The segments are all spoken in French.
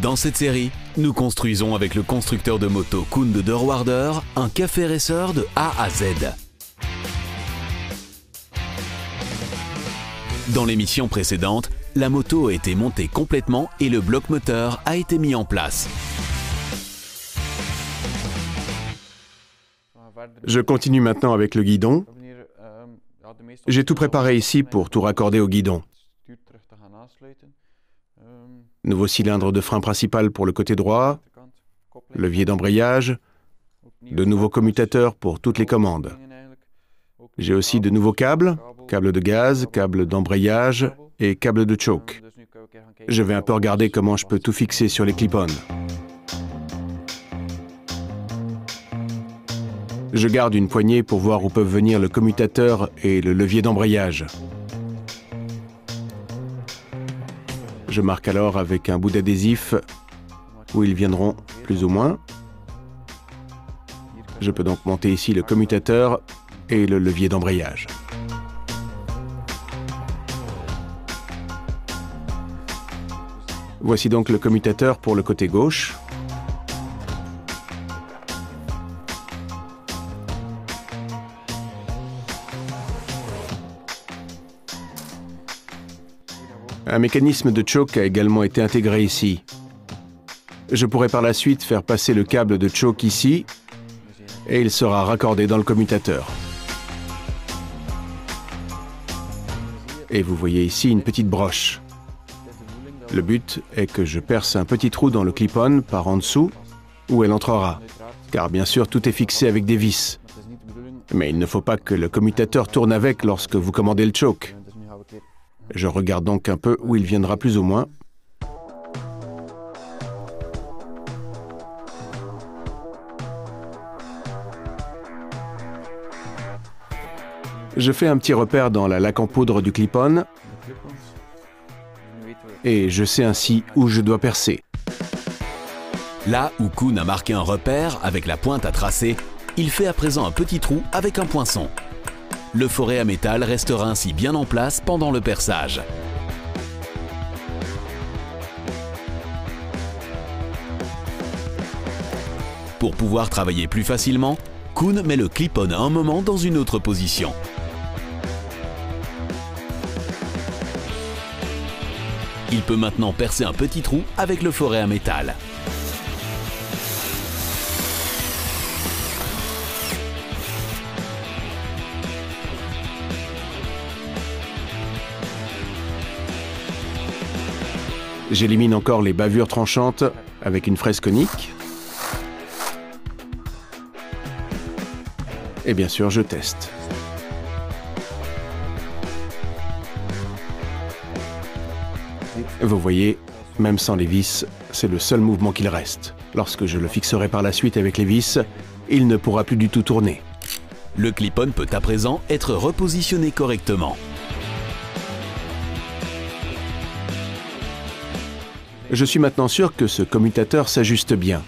Dans cette série, nous construisons avec le constructeur de moto Koen de Deurwaarder un café racer de A à Z. Dans l'émission précédente, la moto a été montée complètement et le bloc moteur a été mis en place. Je continue maintenant avec le guidon. J'ai tout préparé ici pour tout raccorder au guidon. Nouveau cylindre de frein principal pour le côté droit, levier d'embrayage, de nouveaux commutateurs pour toutes les commandes. J'ai aussi de nouveaux câbles de gaz, câbles d'embrayage et câbles de choke. Je vais un peu regarder comment je peux tout fixer sur les clip-on. Je garde une poignée pour voir où peuvent venir le commutateur et le levier d'embrayage. Je marque alors avec un bout d'adhésif où ils viendront plus ou moins. Je peux donc monter ici le commutateur et le levier d'embrayage. Voici donc le commutateur pour le côté gauche. Un mécanisme de choke a également été intégré ici. Je pourrais par la suite faire passer le câble de choke ici et il sera raccordé dans le commutateur. Et vous voyez ici une petite broche. Le but est que je perce un petit trou dans le clip-on par en dessous où elle entrera, car bien sûr tout est fixé avec des vis. Mais il ne faut pas que le commutateur tourne avec lorsque vous commandez le choke. Je regarde donc un peu où il viendra plus ou moins. Je fais un petit repère dans la laque en poudre du clip-on et je sais ainsi où je dois percer. Là où Koen a marqué un repère avec la pointe à tracer, il fait à présent un petit trou avec un poinçon. Le foret à métal restera ainsi bien en place pendant le perçage. Pour pouvoir travailler plus facilement, Koen met le clip-on à un moment dans une autre position. Il peut maintenant percer un petit trou avec le foret à métal. J'élimine encore les bavures tranchantes avec une fraise conique. Et bien sûr, je teste. Vous voyez, même sans les vis, c'est le seul mouvement qu'il reste. Lorsque je le fixerai par la suite avec les vis, il ne pourra plus du tout tourner. Le clip-on peut à présent être repositionné correctement. Je suis maintenant sûr que ce commutateur s'ajuste bien.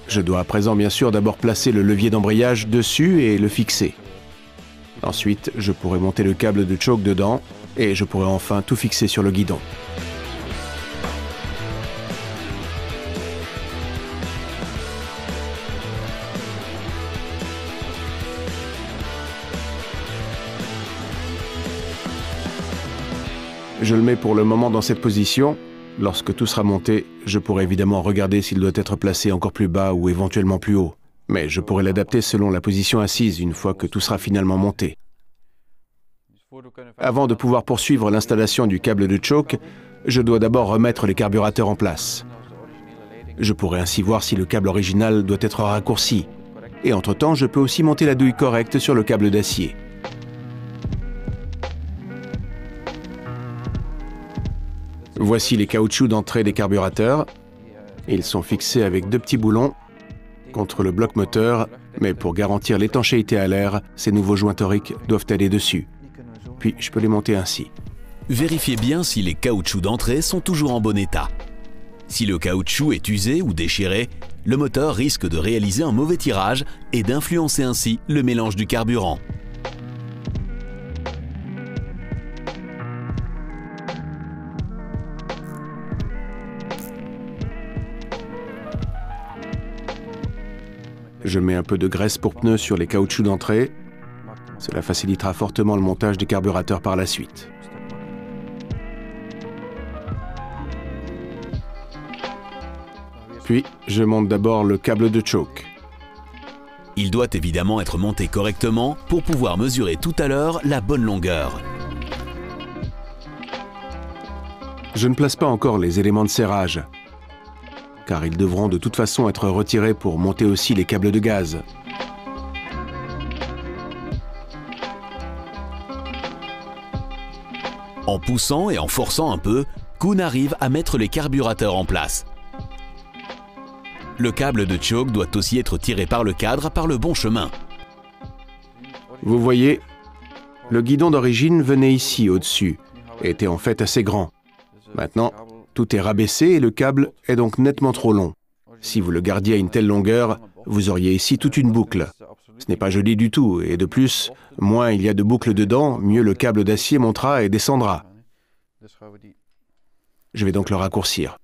Je dois à présent bien sûr d'abord placer le levier d'embrayage dessus et le fixer. Ensuite, je pourrai monter le câble de choke dedans et je pourrai enfin tout fixer sur le guidon. Je le mets pour le moment dans cette position. Lorsque tout sera monté, je pourrai évidemment regarder s'il doit être placé encore plus bas ou éventuellement plus haut. Mais je pourrai l'adapter selon la position assise une fois que tout sera finalement monté. Avant de pouvoir poursuivre l'installation du câble de choke, je dois d'abord remettre les carburateurs en place. Je pourrai ainsi voir si le câble original doit être raccourci. Et entre-temps, je peux aussi monter la douille correcte sur le câble d'acier. Voici les caoutchoucs d'entrée des carburateurs. Ils sont fixés avec deux petits boulons contre le bloc moteur, mais pour garantir l'étanchéité à l'air, ces nouveaux joints toriques doivent aller dessus. Puis je peux les monter ainsi. Vérifiez bien si les caoutchoucs d'entrée sont toujours en bon état. Si le caoutchouc est usé ou déchiré, le moteur risque de réaliser un mauvais tirage et d'influencer ainsi le mélange du carburant. Je mets un peu de graisse pour pneus sur les caoutchoucs d'entrée. Cela facilitera fortement le montage des carburateurs par la suite. Puis, je monte d'abord le câble de choke. Il doit évidemment être monté correctement pour pouvoir mesurer tout à l'heure la bonne longueur. Je ne place pas encore les éléments de serrage, car ils devront de toute façon être retirés pour monter aussi les câbles de gaz. En poussant et en forçant un peu, Koen arrive à mettre les carburateurs en place. Le câble de choke doit aussi être tiré par le cadre par le bon chemin. Vous voyez, le guidon d'origine venait ici au-dessus et était en fait assez grand. Maintenant, tout est rabaissé et le câble est donc nettement trop long. Si vous le gardiez à une telle longueur, vous auriez ici toute une boucle. Ce n'est pas joli du tout et de plus, moins il y a de boucles dedans, mieux le câble d'acier montera et descendra. Je vais donc le raccourcir.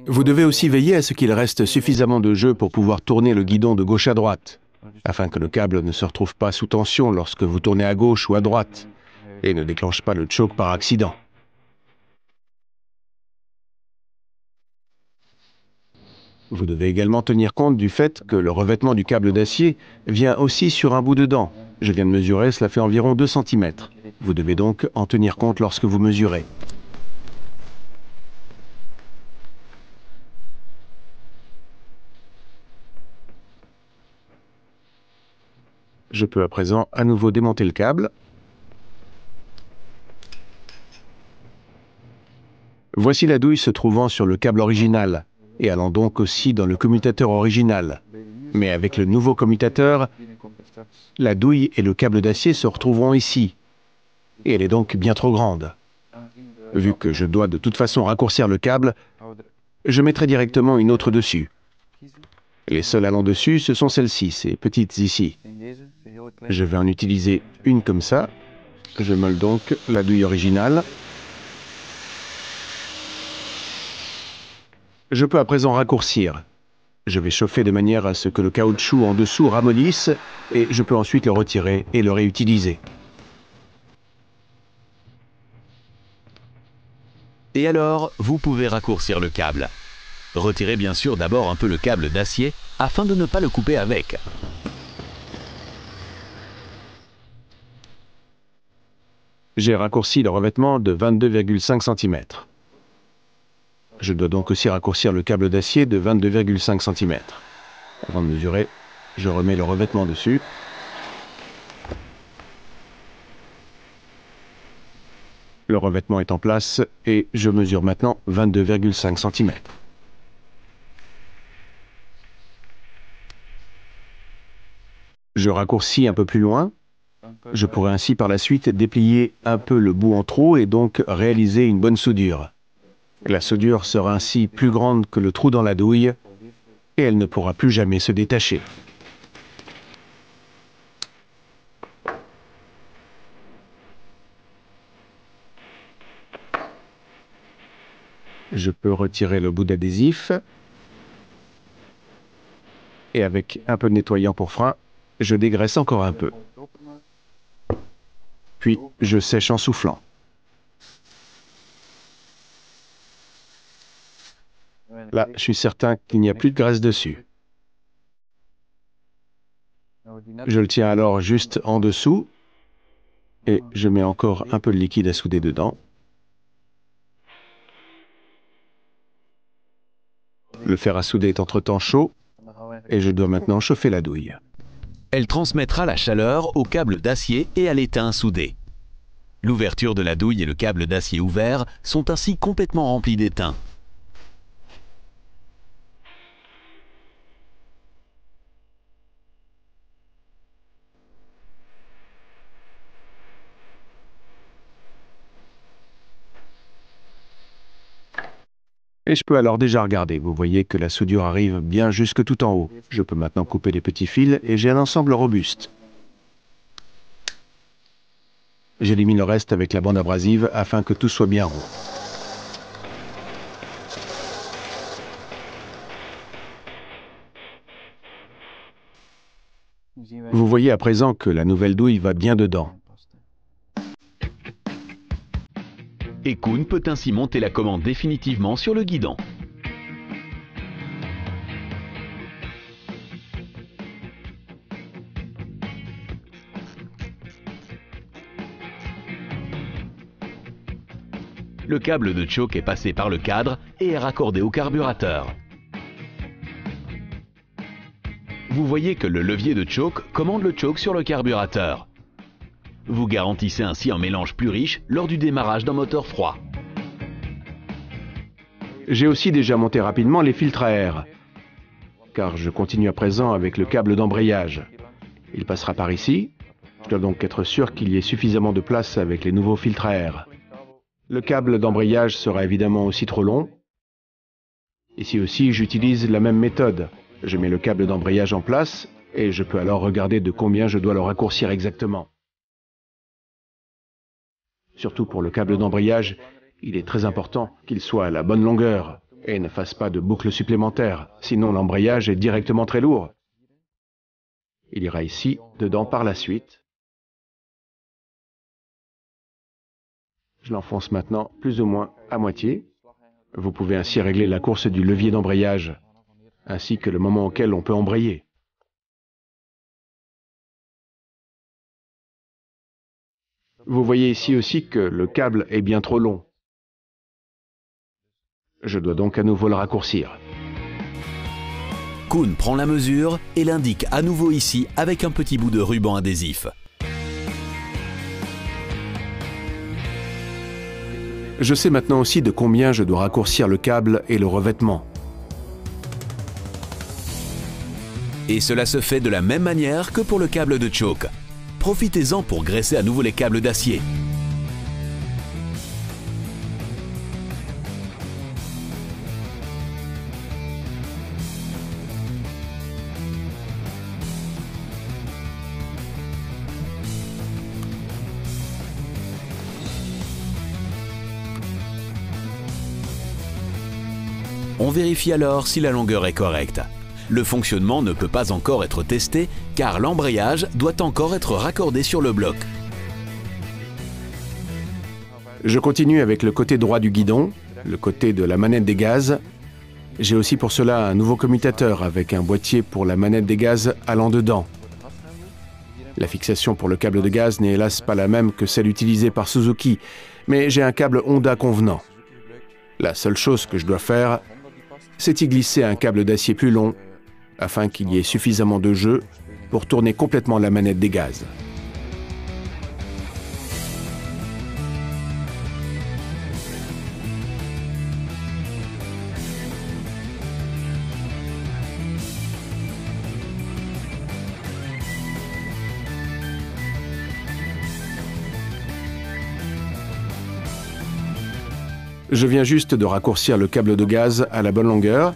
Vous devez aussi veiller à ce qu'il reste suffisamment de jeu pour pouvoir tourner le guidon de gauche à droite, afin que le câble ne se retrouve pas sous tension lorsque vous tournez à gauche ou à droite, et ne déclenche pas le choke par accident. Vous devez également tenir compte du fait que le revêtement du câble d'acier vient aussi sur un bout de dent. Je viens de mesurer, cela fait environ 2 cm. Vous devez donc en tenir compte lorsque vous mesurez. Je peux à présent à nouveau démonter le câble. Voici la douille se trouvant sur le câble original et allant donc aussi dans le commutateur original. Mais avec le nouveau commutateur, la douille et le câble d'acier se retrouveront ici. Et elle est donc bien trop grande. Vu que je dois de toute façon raccourcir le câble, je mettrai directement une autre dessus. Les seules allant dessus, ce sont celles-ci, ces petites ici. Je vais en utiliser une comme ça. Je molle donc la douille originale. Je peux à présent raccourcir. Je vais chauffer de manière à ce que le caoutchouc en dessous ramollisse et je peux ensuite le retirer et le réutiliser. Et alors, vous pouvez raccourcir le câble. Retirez bien sûr d'abord un peu le câble d'acier afin de ne pas le couper avec. J'ai raccourci le revêtement de 22,5 cm. Je dois donc aussi raccourcir le câble d'acier de 22,5 cm. Avant de mesurer, je remets le revêtement dessus. Le revêtement est en place et je mesure maintenant 22,5 cm. Je raccourcis un peu plus loin. Je pourrais ainsi par la suite déplier un peu le bout en trop et donc réaliser une bonne soudure. La soudure sera ainsi plus grande que le trou dans la douille et elle ne pourra plus jamais se détacher. Je peux retirer le bout d'adhésif et avec un peu de nettoyant pour frein, je dégraisse encore un peu. Puis je sèche en soufflant. Là, je suis certain qu'il n'y a plus de graisse dessus. Je le tiens alors juste en dessous et je mets encore un peu de liquide à souder dedans. Le fer à souder est entre-temps chaud et je dois maintenant chauffer la douille. Elle transmettra la chaleur au câble d'acier et à l'étain soudé. L'ouverture de la douille et le câble d'acier ouvert sont ainsi complètement remplis d'étain. Et je peux alors déjà regarder. Vous voyez que la soudure arrive bien jusque tout en haut. Je peux maintenant couper les petits fils et j'ai un ensemble robuste. J'élimine le reste avec la bande abrasive afin que tout soit bien rond. Vous voyez à présent que la nouvelle douille va bien dedans. Et Koen peut ainsi monter la commande définitivement sur le guidon. Le câble de choke est passé par le cadre et est raccordé au carburateur. Vous voyez que le levier de choke commande le choke sur le carburateur. Vous garantissez ainsi un mélange plus riche lors du démarrage d'un moteur froid. J'ai aussi déjà monté rapidement les filtres à air, car je continue à présent avec le câble d'embrayage. Il passera par ici. Je dois donc être sûr qu'il y ait suffisamment de place avec les nouveaux filtres à air. Le câble d'embrayage sera évidemment aussi trop long. Ici aussi, j'utilise la même méthode. Je mets le câble d'embrayage en place et je peux alors regarder de combien je dois le raccourcir exactement. Surtout pour le câble d'embrayage, il est très important qu'il soit à la bonne longueur et ne fasse pas de boucle supplémentaire, sinon l'embrayage est directement très lourd. Il ira ici, dedans par la suite. Je l'enfonce maintenant plus ou moins à moitié. Vous pouvez ainsi régler la course du levier d'embrayage, ainsi que le moment auquel on peut embrayer. Vous voyez ici aussi que le câble est bien trop long. Je dois donc à nouveau le raccourcir. Koen prend la mesure et l'indique à nouveau ici avec un petit bout de ruban adhésif. Je sais maintenant aussi de combien je dois raccourcir le câble et le revêtement. Et cela se fait de la même manière que pour le câble de choke. Profitez-en pour graisser à nouveau les câbles d'acier. On vérifie alors si la longueur est correcte. Le fonctionnement ne peut pas encore être testé car l'embrayage doit encore être raccordé sur le bloc. Je continue avec le côté droit du guidon, le côté de la manette des gaz. J'ai aussi pour cela un nouveau commutateur avec un boîtier pour la manette des gaz allant dedans. La fixation pour le câble de gaz n'est hélas pas la même que celle utilisée par Suzuki, mais j'ai un câble Honda convenant. La seule chose que je dois faire, c'est y glisser un câble d'acier plus long, afin qu'il y ait suffisamment de jeu pour tourner complètement la manette des gaz. Je viens juste de raccourcir le câble de gaz à la bonne longueur.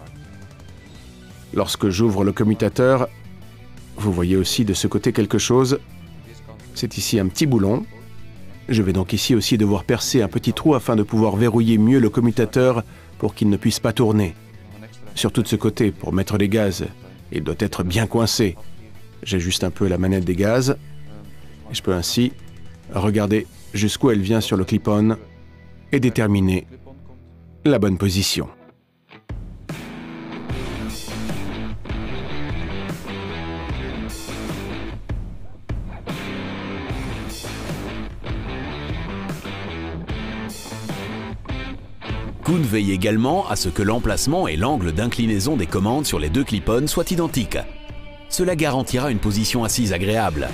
Lorsque j'ouvre le commutateur, vous voyez aussi de ce côté quelque chose. C'est ici un petit boulon. Je vais donc ici aussi devoir percer un petit trou afin de pouvoir verrouiller mieux le commutateur pour qu'il ne puisse pas tourner. Surtout de ce côté, pour mettre les gaz, il doit être bien coincé. J'ajuste un peu la manette des gaz et je peux ainsi regarder jusqu'où elle vient sur le clip-on et déterminer la bonne position. Koen veille également à ce que l'emplacement et l'angle d'inclinaison des commandes sur les deux clip-on soient identiques. Cela garantira une position assise agréable.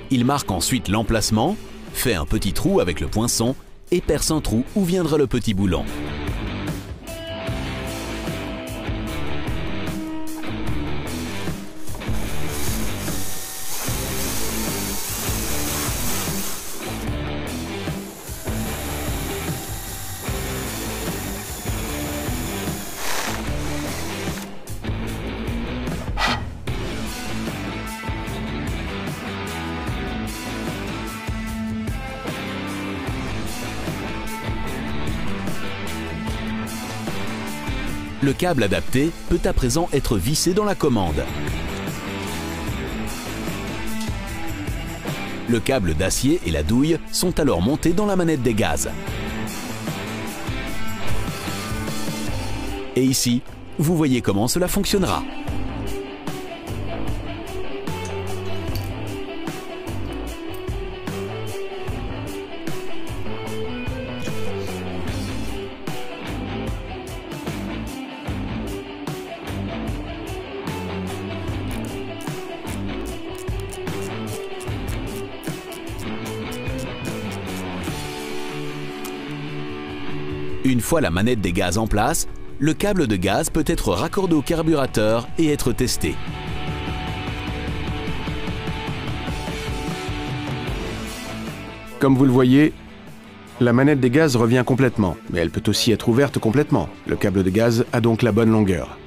Il marque ensuite l'emplacement, fait un petit trou avec le poinçon et perce un trou où viendra le petit boulon. Le câble adapté peut à présent être vissé dans la commande. Le câble d'acier et la douille sont alors montés dans la manette des gaz. Et ici, vous voyez comment cela fonctionnera. Une fois la manette des gaz en place, le câble de gaz peut être raccordé au carburateur et être testé. Comme vous le voyez, la manette des gaz revient complètement, mais elle peut aussi être ouverte complètement. Le câble de gaz a donc la bonne longueur.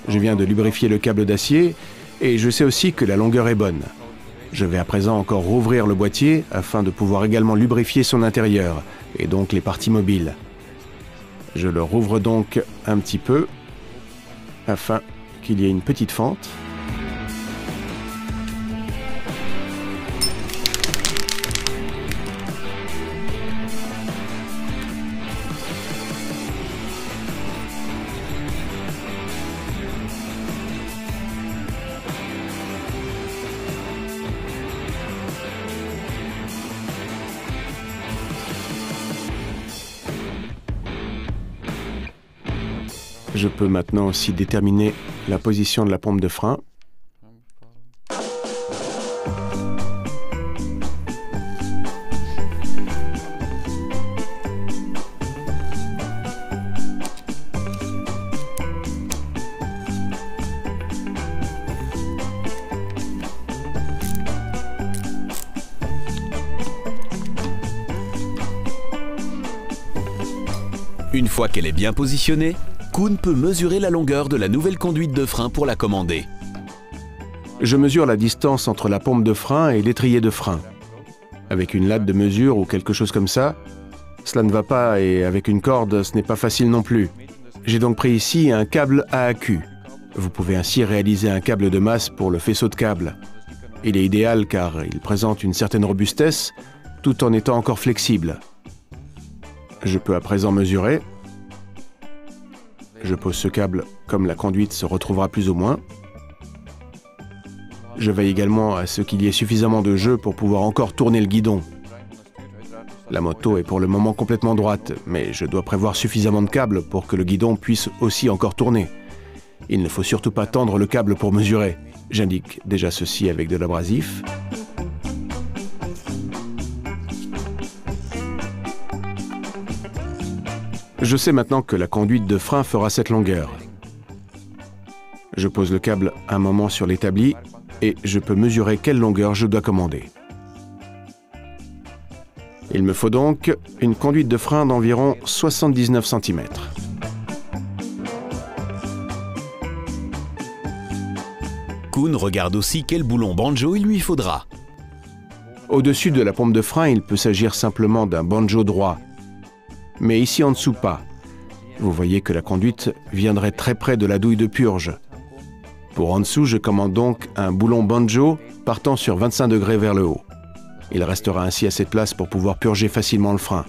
Je viens de lubrifier le câble d'acier et je sais aussi que la longueur est bonne. Je vais à présent encore rouvrir le boîtier afin de pouvoir également lubrifier son intérieur et donc les parties mobiles. Je le rouvre donc un petit peu afin qu'il y ait une petite fente. Je peux maintenant aussi déterminer la position de la pompe de frein. Une fois qu'elle est bien positionnée, Koen peut mesurer la longueur de la nouvelle conduite de frein pour la commander. Je mesure la distance entre la pompe de frein et l'étrier de frein. Avec une latte de mesure ou quelque chose comme ça, cela ne va pas et avec une corde, ce n'est pas facile non plus. J'ai donc pris ici un câble AAQ. Vous pouvez ainsi réaliser un câble de masse pour le faisceau de câble. Il est idéal car il présente une certaine robustesse tout en étant encore flexible. Je peux à présent mesurer. Je pose ce câble comme la conduite se retrouvera plus ou moins. Je veille également à ce qu'il y ait suffisamment de jeu pour pouvoir encore tourner le guidon. La moto est pour le moment complètement droite, mais je dois prévoir suffisamment de câbles pour que le guidon puisse aussi encore tourner. Il ne faut surtout pas tendre le câble pour mesurer. J'indique déjà ceci avec de l'abrasif. Je sais maintenant que la conduite de frein fera cette longueur. Je pose le câble un moment sur l'établi et je peux mesurer quelle longueur je dois commander. Il me faut donc une conduite de frein d'environ 79 cm. Koen regarde aussi quel boulon banjo il lui faudra. Au-dessus de la pompe de frein, il peut s'agir simplement d'un banjo droit. Mais ici en dessous pas. Vous voyez que la conduite viendrait très près de la douille de purge. Pour en dessous, je commande donc un boulon banjo partant sur 25 degrés vers le haut. Il restera ainsi assez de place pour pouvoir purger facilement le frein.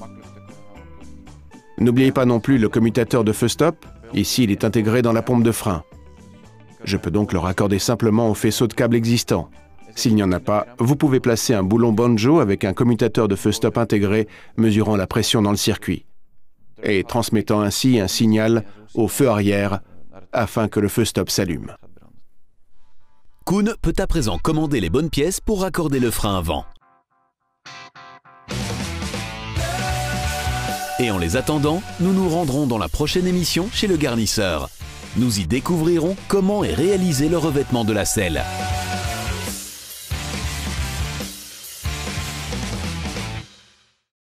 N'oubliez pas non plus le commutateur de feu stop. Ici, il est intégré dans la pompe de frein. Je peux donc le raccorder simplement au faisceau de câble existant. S'il n'y en a pas, vous pouvez placer un boulon banjo avec un commutateur de feu stop intégré mesurant la pression dans le circuit et transmettant ainsi un signal au feu arrière afin que le feu stop s'allume. Koen peut à présent commander les bonnes pièces pour raccorder le frein avant. Et en les attendant, nous nous rendrons dans la prochaine émission chez le garnisseur. Nous y découvrirons comment est réalisé le revêtement de la selle.